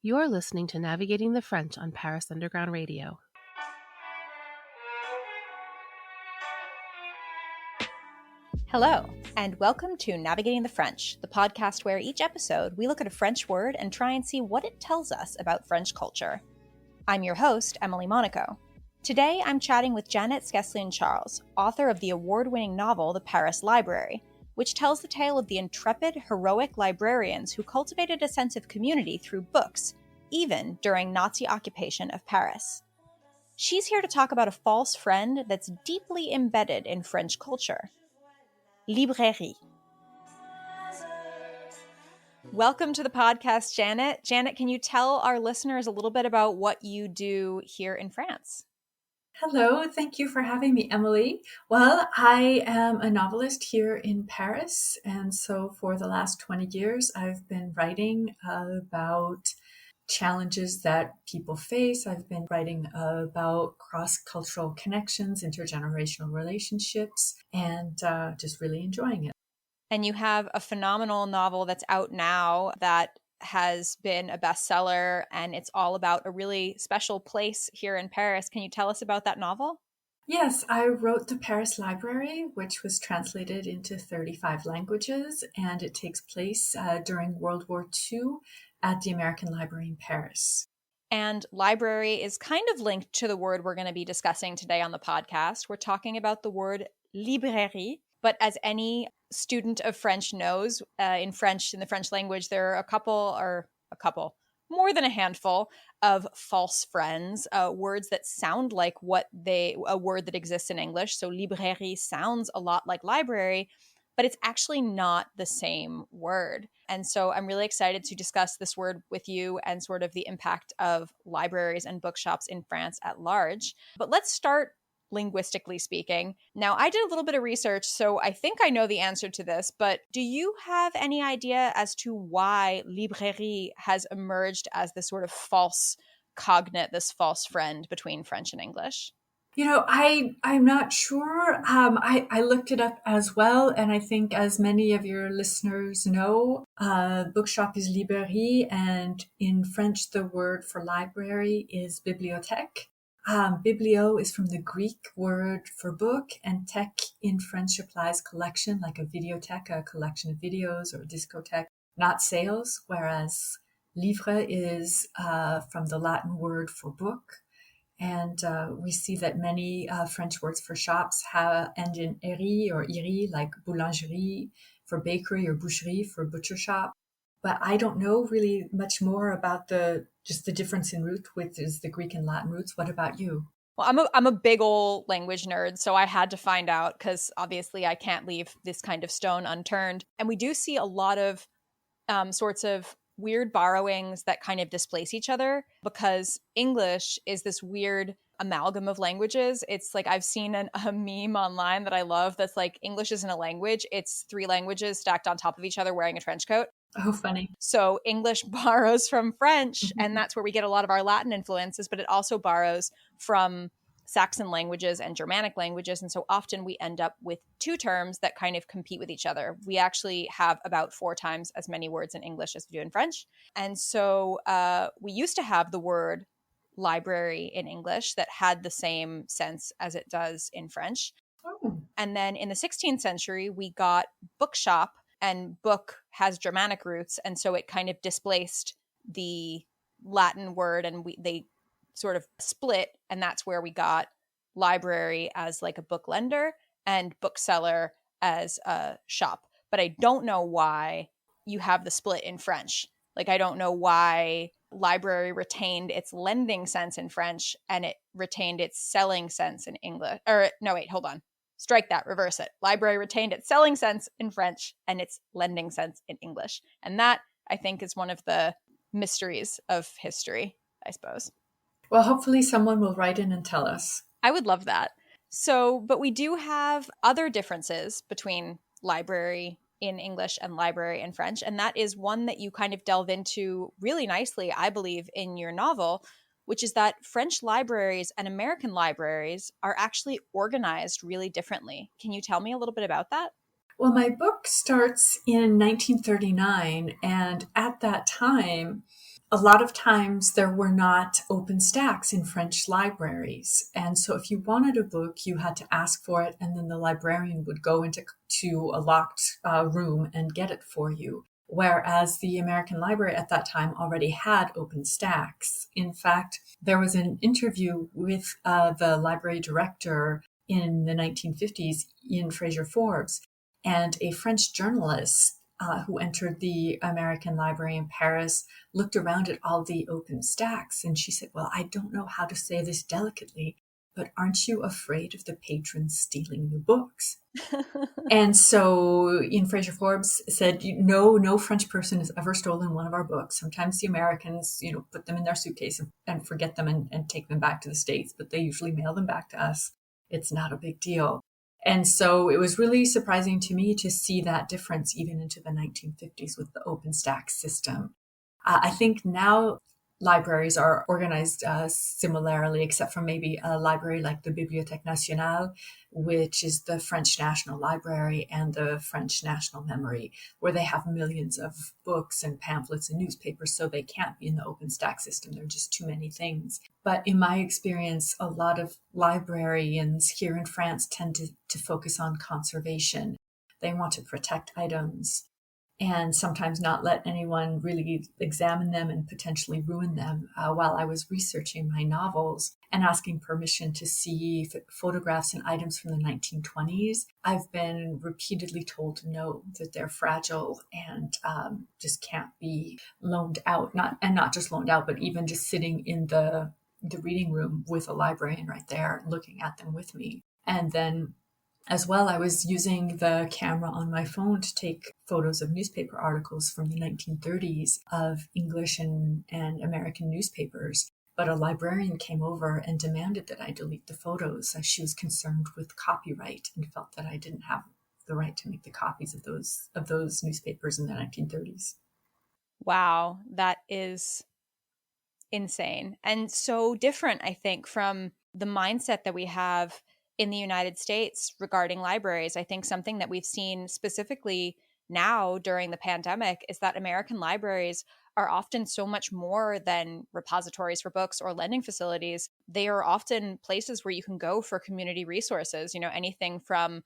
You're listening to Navigating the French on Paris Underground Radio. Hello, and welcome to Navigating the French, the podcast where each episode we look at a French word and try and see what it tells us about French culture. I'm your host, Emily Monaco. Today I'm chatting with Janet Skeslien Charles, author of the award-winning novel The Paris Library, which tells the tale of the intrepid, heroic librarians who cultivated a sense of community through books, even during Nazi occupation of Paris. She's here to talk about a false friend that's deeply embedded in French culture. Librairie. Welcome to the podcast, Janet. Janet, can you tell our listeners a little bit about what you do here in France? Hello, thank you for having me, Emily. Well, I am a novelist here in Paris, and so for the last 20 years, I've been writing about challenges that people face. I've been writing about cross-cultural connections, intergenerational relationships, and just really enjoying it. And you have a phenomenal novel that's out now that has been a bestseller, and it's all about a really special place here in Paris. Can you tell us about that novel? Yes, I wrote The Paris Library, which was translated into 35 languages, and it takes place during World War II at the American Library in Paris. And library is kind of linked to the word we're going to be discussing today on the podcast. We're talking about the word librairie, but as any student of French knows, in the French language, there are more than a handful of false friends, words that sound like a word that exists in English. So librairie sounds a lot like library, but it's actually not the same word. And so I'm really excited to discuss this word with you and sort of the impact of libraries and bookshops in France at large. But let's start linguistically speaking. Now, I did a little bit of research, so I think I know the answer to this, but do you have any idea as to why librairie has emerged as this sort of false cognate, this false friend between French and English? I'm not sure. I looked it up as well, and I think as many of your listeners know, bookshop is librairie, and in French, the word for library is bibliothèque. Biblio is from the Greek word for book, and tech in French applies collection, like a videothèque, a collection of videos, or discothèque, not sales, whereas livre is from the Latin word for book. And we see that many French words for shops end in "eri" or "iri", like boulangerie for bakery or boucherie for butcher shop. But I don't know really much more about just the difference in root, which is the Greek and Latin roots. What about you? Well, I'm a big old language nerd, so I had to find out because obviously I can't leave this kind of stone unturned. And we do see a lot of sorts of weird borrowings that kind of displace each other because English is this weird amalgam of languages. It's like I've seen a meme online that I love that's like English isn't a language. It's 3 languages stacked on top of each other wearing a trench coat. Oh, funny. So English borrows from French, and that's where we get a lot of our Latin influences, but it also borrows from Saxon languages and Germanic languages. And so often we end up with 2 terms that kind of compete with each other. We actually have about 4 times as many words in English as we do in French. And so we used to have the word library in English that had the same sense as it does in French. Oh. And then in the 16th century, we got bookshop, and book has Germanic roots. And so it kind of displaced the Latin word, and they sort of split, and that's where we got library as like a book lender and bookseller as a shop. But I don't know why you have the split in French. Like, I don't know why library retained its lending sense in French and it retained its selling sense in English. Or no, wait, hold on. Strike that, reverse it. Library retained its selling sense in French and its lending sense in English. And that, I think, is one of the mysteries of history, I suppose. Well, hopefully someone will write in and tell us. I would love that. So, but we do have other differences between library in English and library in French. And that is one that you kind of delve into really nicely, I believe, in your novel, which is that French libraries and American libraries are actually organized really differently. Can you tell me a little bit about that? Well, my book starts in 1939, and at that time, a lot of times there were not open stacks in French libraries. And so if you wanted a book, you had to ask for it, and then the librarian would go into a locked room and get it for you. Whereas the American Library at that time already had open stacks. In fact, there was an interview with the library director in the 1950s, Ian Fraser Forbes, and a French journalist who entered the American Library in Paris looked around at all the open stacks, and she said, "Well, I don't know how to say this delicately, but aren't you afraid of the patrons stealing the books?" And so Ian Fraser Forbes said, no French person has ever stolen one of our books. Sometimes the Americans, put them in their suitcase and forget them and take them back to the States, but they usually mail them back to us. It's not a big deal. And so it was really surprising to me to see that difference even into the 1950s with the OpenStax system. I think now libraries are organized similarly, except for maybe a library like the Bibliothèque Nationale, which is the French National Library and the French National Memory, where they have millions of books and pamphlets and newspapers, so they can't be in the OpenStax system. There are just too many things. But in my experience, a lot of librarians here in France tend to focus on conservation. They want to protect items and sometimes not let anyone really examine them and potentially ruin them. While I was researching my novels and asking permission to see photographs and items from the 1920s, I've been repeatedly told no, that they're fragile and just can't be loaned out. Not just loaned out, but even just sitting in the reading room with a librarian right there, looking at them with me. And then as well, I was using the camera on my phone to take photos of newspaper articles from the 1930s of English and American newspapers. But a librarian came over and demanded that I delete the photos, as she was concerned with copyright and felt that I didn't have the right to make the copies of those newspapers in the 1930s. Wow, that is insane and so different, I think, from the mindset that we have in the United States regarding libraries. I think something that we've seen specifically now during the pandemic is that American libraries are often so much more than repositories for books or lending facilities. They are often places where you can go for community resources, anything from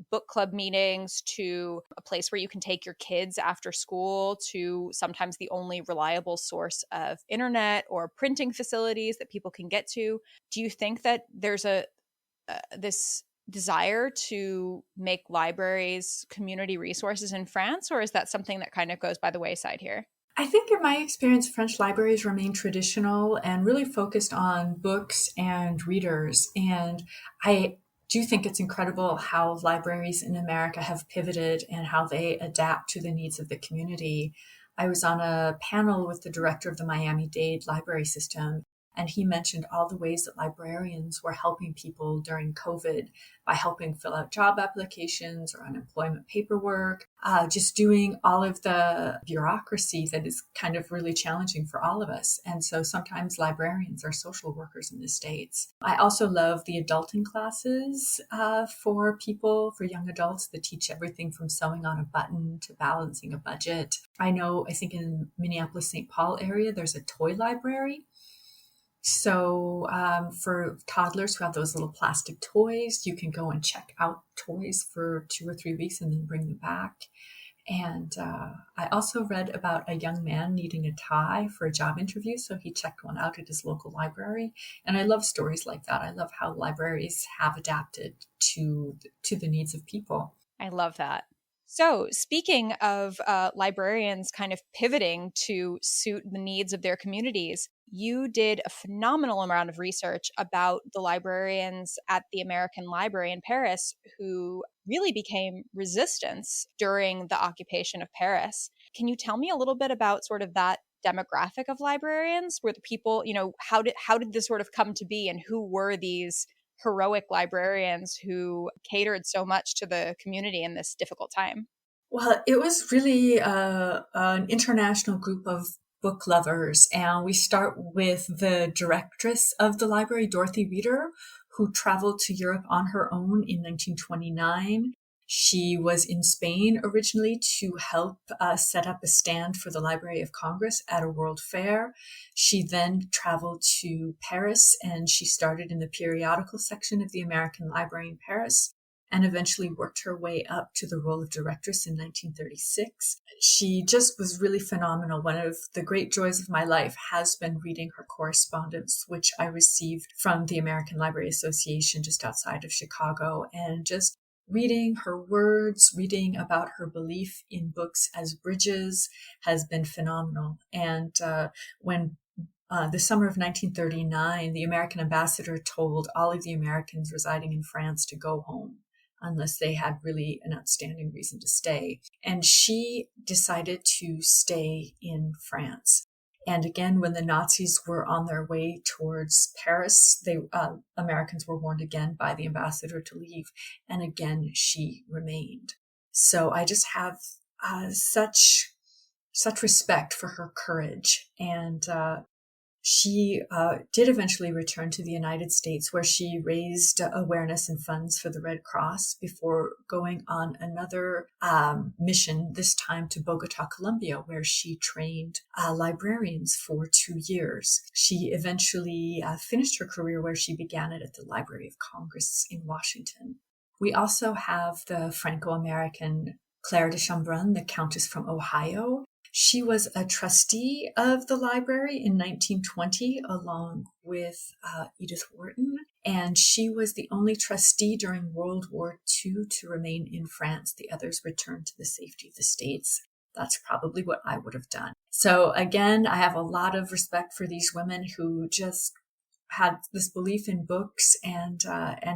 book club meetings to a place where you can take your kids after school to sometimes the only reliable source of internet or printing facilities that people can get to. Do you think that there's this desire to make libraries community resources in France, or is that something that kind of goes by the wayside here? I think in my experience, French libraries remain traditional and really focused on books and readers. And I do think it's incredible how libraries in America have pivoted and how they adapt to the needs of the community. I was on a panel with the director of the Miami-Dade library system, and he mentioned all the ways that librarians were helping people during COVID by helping fill out job applications or unemployment paperwork, just doing all of the bureaucracy that is kind of really challenging for all of us. And so sometimes librarians are social workers in the States. I also love the adulting classes for young adults that teach everything from sewing on a button to balancing a budget. I think in Minneapolis, St. Paul area, there's a toy library. So for toddlers who have those little plastic toys, you can go and check out toys for 2 or 3 weeks and then bring them back. And I also read about a young man needing a tie for a job interview, so he checked one out at his local library. And I love stories like that. I love how libraries have adapted to the needs of people. I love that. So speaking of librarians kind of pivoting to suit the needs of their communities, you did a phenomenal amount of research about the librarians at the American Library in Paris who really became resistance during the occupation of Paris. Can you tell me a little bit about sort of that demographic of librarians? Were the people, how did this sort of come to be, and who were these heroic librarians who catered so much to the community in this difficult time? Well, it was really an international group of book lovers. And we start with the directress of the library, Dorothy Reeder, who traveled to Europe on her own in 1929. She was in Spain originally to help set up a stand for the Library of Congress at a World Fair. She then traveled to Paris, and she started in the periodical section of the American Library in Paris, and eventually worked her way up to the role of directress in 1936. She just was really phenomenal. One of the great joys of my life has been reading her correspondence, which I received from the American Library Association just outside of Chicago, and just reading her words, reading about her belief in books as bridges has been phenomenal. And when the summer of 1939, the American ambassador told all of the Americans residing in France to go home unless they had really an outstanding reason to stay. And she decided to stay in France. And again, when the Nazis were on their way towards Paris, Americans were warned again by the ambassador to leave. And again, she remained. So I just have such respect for her courage. And she did eventually return to the United States, where she raised awareness and funds for the Red Cross before going on another mission, this time to Bogota, Colombia, where she trained librarians for 2 years. She eventually finished her career where she began it at the Library of Congress in Washington. We also have the Franco-American Claire de Chambrun, the Countess from Ohio. She was a trustee of the library in 1920, along with Edith Wharton, and she was the only trustee during World War II to remain in France. The others returned to the safety of the States. That's probably what I would have done. So again, I have a lot of respect for these women who just had this belief in books and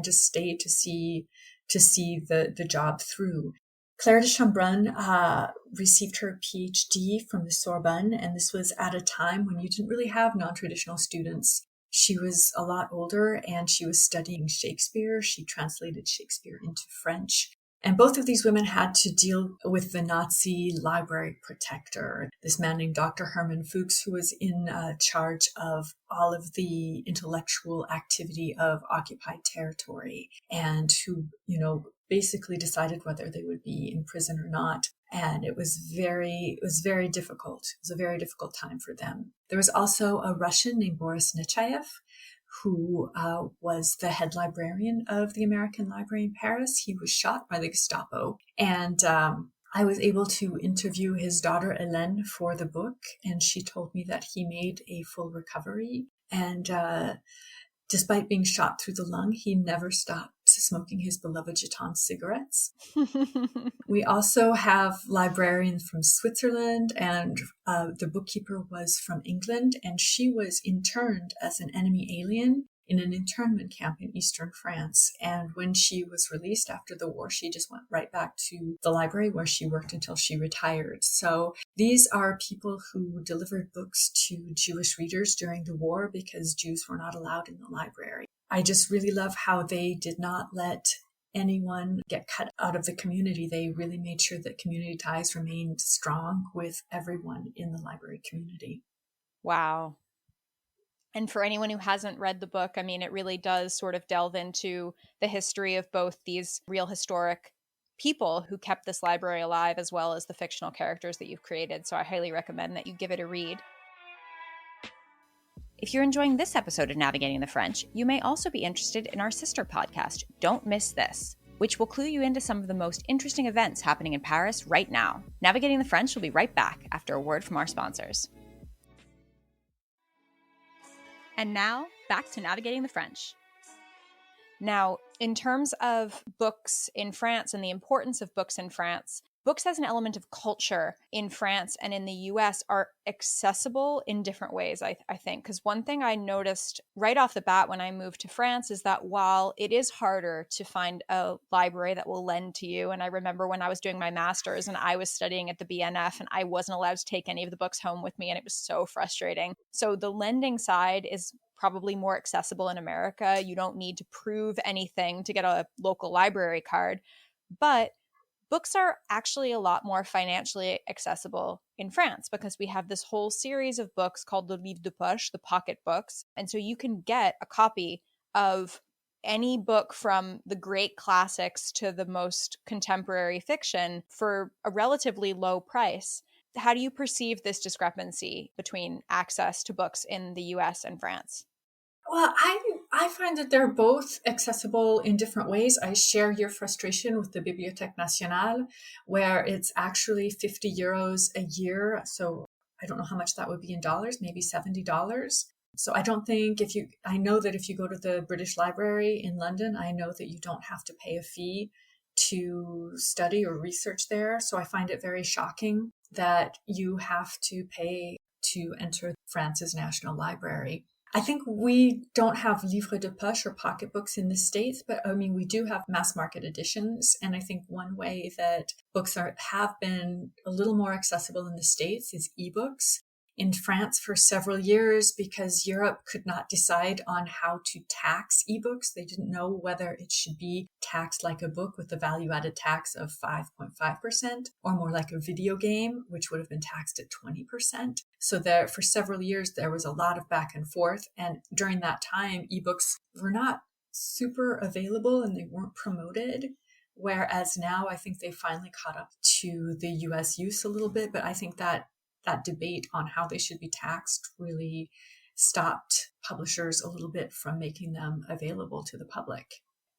just stayed to see the job through. Claire de Chambrun received her PhD from the Sorbonne, and this was at a time when you didn't really have non-traditional students. She was a lot older, and she was studying Shakespeare. She translated Shakespeare into French. And both of these women had to deal with the Nazi library protector, this man named Dr. Hermann Fuchs, who was in charge of all of the intellectual activity of occupied territory, and who, basically decided whether they would be in prison or not. And it was very difficult. It was a very difficult time for them. There was also a Russian named Boris Nechayev, who was the head librarian of the American Library in Paris. He was shot by the Gestapo. And I was able to interview his daughter, Hélène, for the book. And she told me that he made a full recovery. And despite being shot through the lung, he never stopped smoking his beloved Gitan cigarettes. We also have librarians from Switzerland, and the bookkeeper was from England, and she was interned as an enemy alien in an internment camp in eastern France. And when she was released after the war, she just went right back to the library where she worked until she retired. So these are people who delivered books to Jewish readers during the war because Jews were not allowed in the library. I just really love how they did not let anyone get cut out of the community. They really made sure that community ties remained strong with everyone in the library community. Wow. And for anyone who hasn't read the book, it really does sort of delve into the history of both these real historic people who kept this library alive, as well as the fictional characters that you've created. So I highly recommend that you give it a read. If you're enjoying this episode of Navigating the French, you may also be interested in our sister podcast, Don't Miss This, which will clue you into some of the most interesting events happening in Paris right now. Navigating the French will be right back after a word from our sponsors. And now, back to Navigating the French. Now, in terms of books in France and the importance of books in France, books as an element of culture in France and in the US are accessible in different ways, I think. Because one thing I noticed right off the bat when I moved to France is that while it is harder to find a library that will lend to you, and I remember when I was doing my master's and I was studying at the BNF and I wasn't allowed to take any of the books home with me, and it was so frustrating. So the lending side is probably more accessible in America. You don't need to prove anything to get a local library card. But books are actually a lot more financially accessible in France because we have this whole series of books called the livre de poche, the pocket books. And so you can get a copy of any book from the great classics to the most contemporary fiction for a relatively low price. How do you perceive this discrepancy between access to books in the US and France? Well, I find that they're both accessible in different ways. I share your frustration with the Bibliothèque Nationale, where it's actually 50 euros a year. So I don't know how much that would be in dollars, maybe $70. So I don't think I know that if you go to the British Library in London, I know that you don't have to pay a fee to study or research there. So I find it very shocking that you have to pay to enter France's National Library. I think we don't have livres de poche or pocketbooks in the States, but I mean, we do have mass market editions. And I think one way that books have been a little more accessible in the States is ebooks. In France for several years, because Europe could not decide on how to tax ebooks. They didn't know whether it should be taxed like a book with a value-added tax of 5.5%, or more like a video game, which would have been taxed at 20%. So there, for several years, there was a lot of back and forth. And during that time, ebooks were not super available and they weren't promoted. Whereas now I think they finally caught up to the US use a little bit, but I think that debate on how they should be taxed really stopped publishers a little bit from making them available to the public.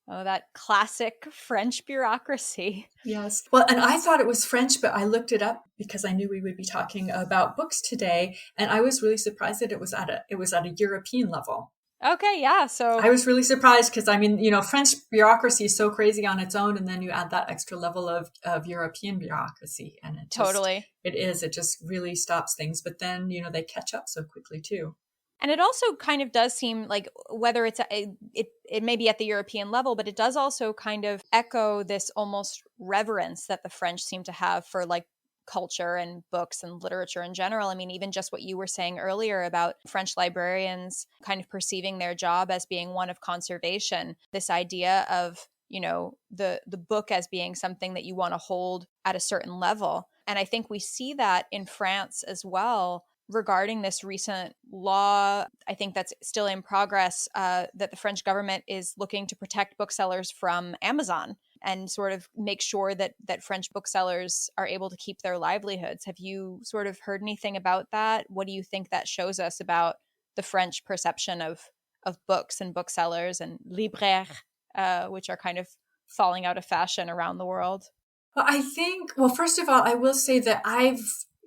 Oh, that classic French bureaucracy. Yes. Well, and I thought it was French, but I looked it up because I knew we would be talking about books today. And I was really surprised that it was at a European level. Okay, yeah. So I was really surprised because, I mean, French bureaucracy is so crazy on its own. And then you add that extra level of European bureaucracy. And it just really stops things. But then, they catch up so quickly too. And it also kind of does seem like, whether it may be at the European level, but it does also kind of echo this almost reverence that the French seem to have for like culture and books and literature in general. I mean, even just what you were saying earlier about French librarians kind of perceiving their job as being one of conservation, this idea of, the book as being something that you want to hold at a certain level. And I think we see that in France as well regarding this recent law, I think that's still in progress, that the French government is looking to protect booksellers from Amazon and sort of make sure that French booksellers are able to keep their livelihoods. Have you sort of heard anything about that? What do you think that shows us about the French perception of books and booksellers and libraire, which are kind of falling out of fashion around the world? Well, first of all, I will say that I've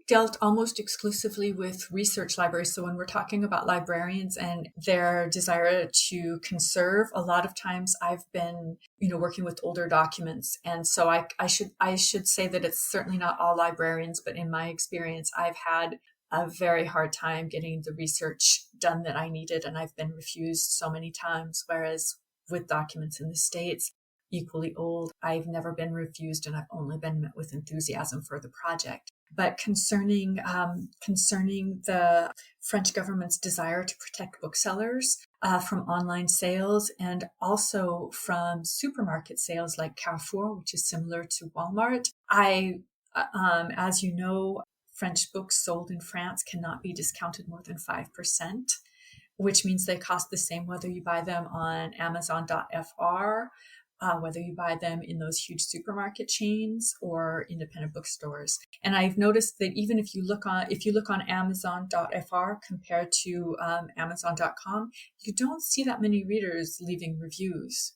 dealt almost exclusively with research libraries. So when we're talking about librarians and their desire to conserve, a lot of times I've been, working with older documents. And so I should say that it's certainly not all librarians, but in my experience, I've had a very hard time getting the research done that I needed. And I've been refused so many times. Whereas with documents in the States, equally old, I've never been refused and I've only been met with enthusiasm for the project. But concerning the French government's desire to protect booksellers from online sales and also from supermarket sales like Carrefour, which is similar to Walmart, as you know, French books sold in France cannot be discounted more than 5%, which means they cost the same whether you buy them on Amazon.fr, whether you buy them in those huge supermarket chains or independent bookstores. And I've noticed that even if you look on Amazon.fr compared to Amazon.com, you don't see that many readers leaving reviews,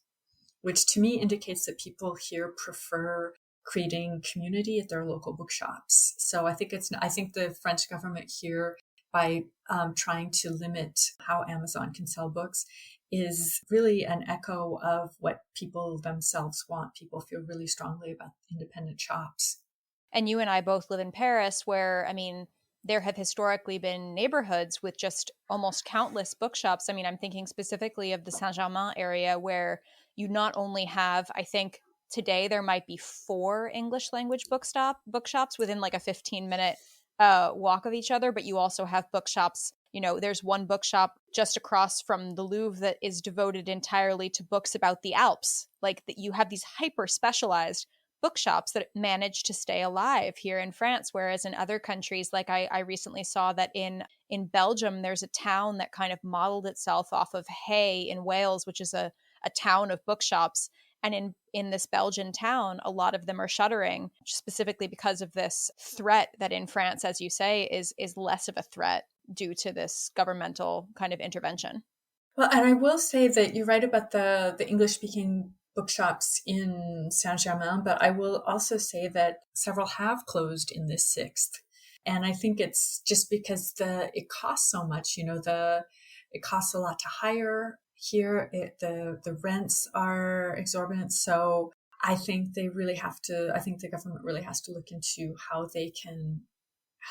which to me indicates that people here prefer creating community at their local bookshops. So I think the French government here, by trying to limit how Amazon can sell books, is really an echo of what people themselves want. People feel really strongly about independent shops. And you and I both live in Paris, where, I mean, there have historically been neighborhoods with just almost countless bookshops. I mean, I'm thinking specifically of the Saint-Germain area, where you not only have, I think today there might be 4 English language bookshops within like a 15-minute walk of each other, but you also have bookshops. There's one bookshop just across from the Louvre that is devoted entirely to books about the Alps. Like that, you have these hyper specialized bookshops that manage to stay alive here in France, whereas in other countries, like I recently saw that in Belgium, there's a town that kind of modeled itself off of Hay in Wales, which is a a town of bookshops. And in this Belgian town, a lot of them are shuttering specifically because of this threat that in France, as you say, is less of a threat due to this governmental kind of intervention. Well, and I will say that you're right about the English-speaking bookshops in Saint-Germain, but I will also say that several have closed in this sixth. And I think it's just because it costs so much, it costs a lot to hire here. The rents are exorbitant. So I think the government really has to look into how they can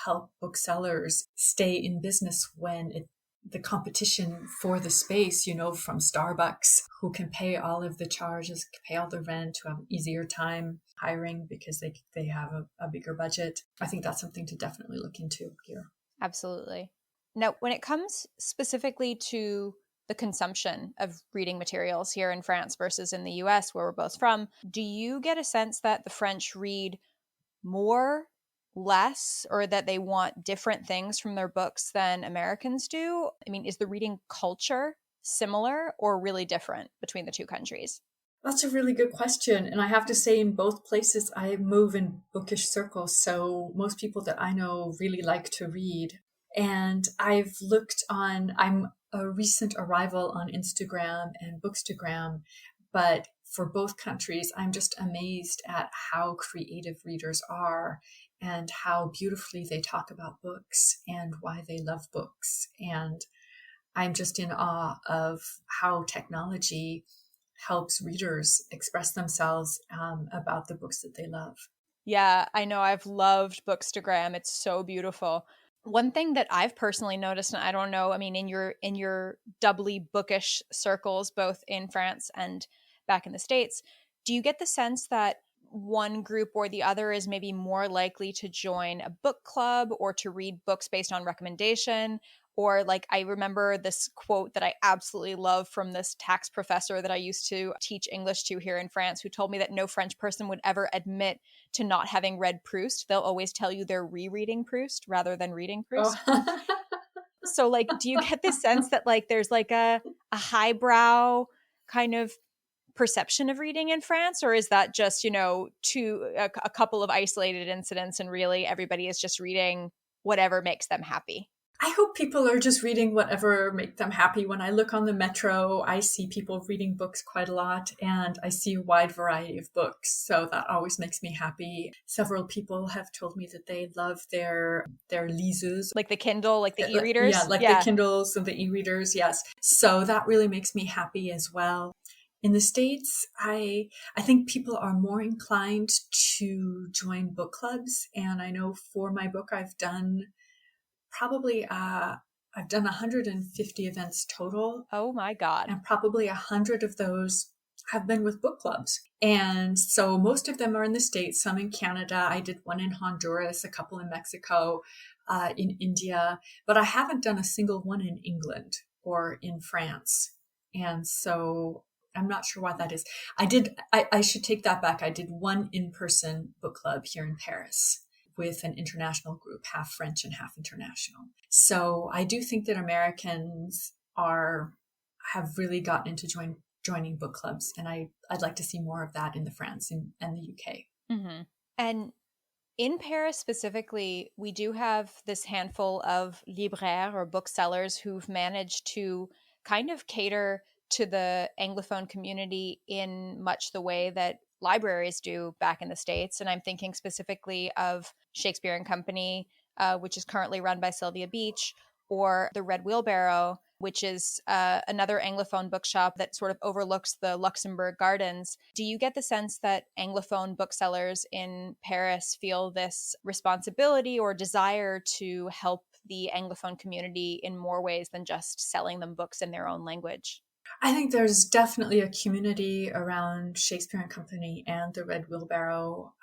help booksellers stay in business when the competition for the space, from Starbucks, who can pay all of the charges, pay all the rent, who have an easier time hiring because they have a bigger budget. I think that's something to definitely look into here. Absolutely. Now, when it comes specifically to the consumption of reading materials here in France versus in the US, where we're both from, do you get a sense that the French read more, less, or that they want different things from their books than Americans do? I mean, is the reading culture similar or really different between the two countries? That's a really good question. And I have to say, in both places, I move in bookish circles. So most people that I know really like to read. And I'm a recent arrival on Instagram and Bookstagram, but for both countries, I'm just amazed at how creative readers are and how beautifully they talk about books and why they love books. And I'm just in awe of how technology helps readers express themselves about the books that they love. Yeah, I know. I've loved Bookstagram. It's so beautiful. One thing that I've personally noticed, and I don't know, I mean, in your doubly bookish circles, both in France and back in the States, do you get the sense that one group or the other is maybe more likely to join a book club or to read books based on recommendation? Or like, I remember this quote that I absolutely love from this tax professor that I used to teach English to here in France, who told me that no French person would ever admit to not having read Proust. They'll always tell you they're rereading Proust rather than reading Proust. Oh. So like, do you get this sense that like there's like a highbrow kind of perception of reading in France, or is that just, a couple of isolated incidents and really everybody is just reading whatever makes them happy? I hope people are just reading whatever make them happy. When I look on the metro, I see people reading books quite a lot, and I see a wide variety of books. So that always makes me happy. Several people have told me that they love their liseuses. Like the Kindle, like the e-readers? Yeah, the Kindles and the e-readers, yes. So that really makes me happy as well. In the States, I think people are more inclined to join book clubs. And I know for my book, I've done 150 events total. Oh my God. And probably 100 of those have been with book clubs. And so most of them are in the States, some in Canada. I did one in Honduras, a couple in Mexico, in India, but I haven't done a single one in England or in France. And so I'm not sure why that is. I should take that back. I did one in-person book club here in Paris with an international group, half French and half international. So I do think that Americans have really gotten into joining book clubs, and I'd like to see more of that in the France and the UK. Mm-hmm. And in Paris specifically, we do have this handful of libraires or booksellers who've managed to kind of cater to the Anglophone community in much the way that libraries do back in the States. And I'm thinking specifically of Shakespeare and Company, which is currently run by Sylvia Beach, or the Red Wheelbarrow, which is another Anglophone bookshop that sort of overlooks the Luxembourg Gardens. Do you get the sense that Anglophone booksellers in Paris feel this responsibility or desire to help the Anglophone community in more ways than just selling them books in their own language? I think there's definitely a community around Shakespeare and Company and the Red Wheelbarrow.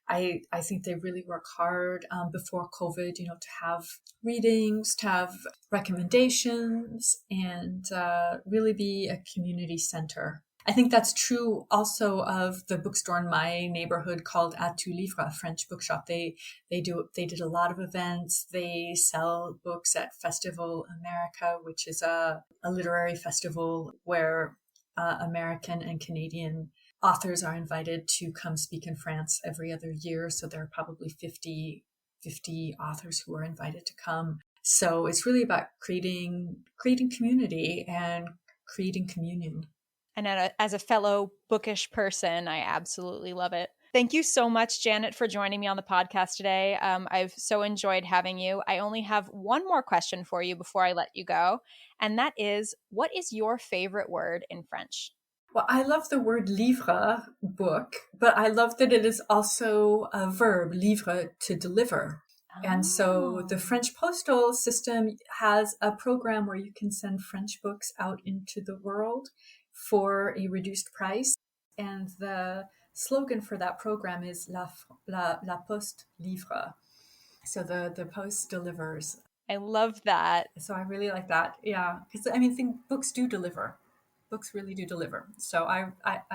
I think they really work hard before COVID, to have readings, to have recommendations, and really be a community center. I think that's true also of the bookstore in my neighborhood called À Tout Livre, a French bookshop. They did a lot of events. They sell books at Festival America, which is a literary festival where American and Canadian authors are invited to come speak in France every other year. So there are probably 50 authors who are invited to come. So it's really about creating community and creating communion. And as a fellow bookish person, I absolutely love it. Thank you so much, Janet, for joining me on the podcast today. I've so enjoyed having you. I only have one more question for you before I let you go. And that is, what is your favorite word in French? Well, I love the word livre, book, but I love that it is also a verb, livre, to deliver. And so the French postal system has a program where you can send French books out into the world for a reduced price. And the slogan for that program is La Poste livre. So the post delivers. I love that. So I really like that. Yeah. Because I think books do deliver. Books really do deliver. So I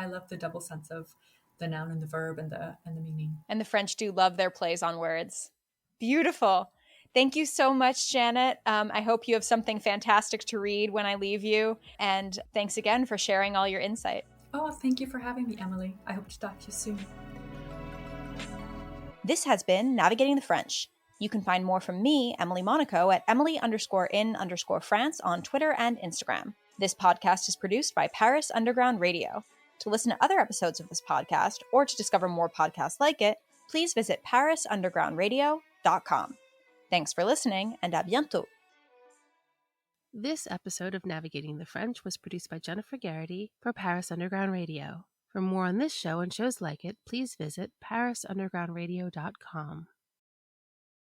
love the double sense of the noun and the verb and the meaning. And the French do love their plays on words. Beautiful. Thank you so much, Janet. I hope you have something fantastic to read when I leave you. And thanks again for sharing all your insight. Oh, thank you for having me, Emily. I hope to talk to you soon. This has been Navigating the French. You can find more from me, Emily Monaco, at Emily_in_France on Twitter and Instagram. This podcast is produced by Paris Underground Radio. To listen to other episodes of this podcast, or to discover more podcasts like it, please visit parisundergroundradio.com. Thanks for listening, and à bientôt. This episode of Navigating the French was produced by Jennifer Garrity for Paris Underground Radio. For more on this show and shows like it, please visit parisundergroundradio.com.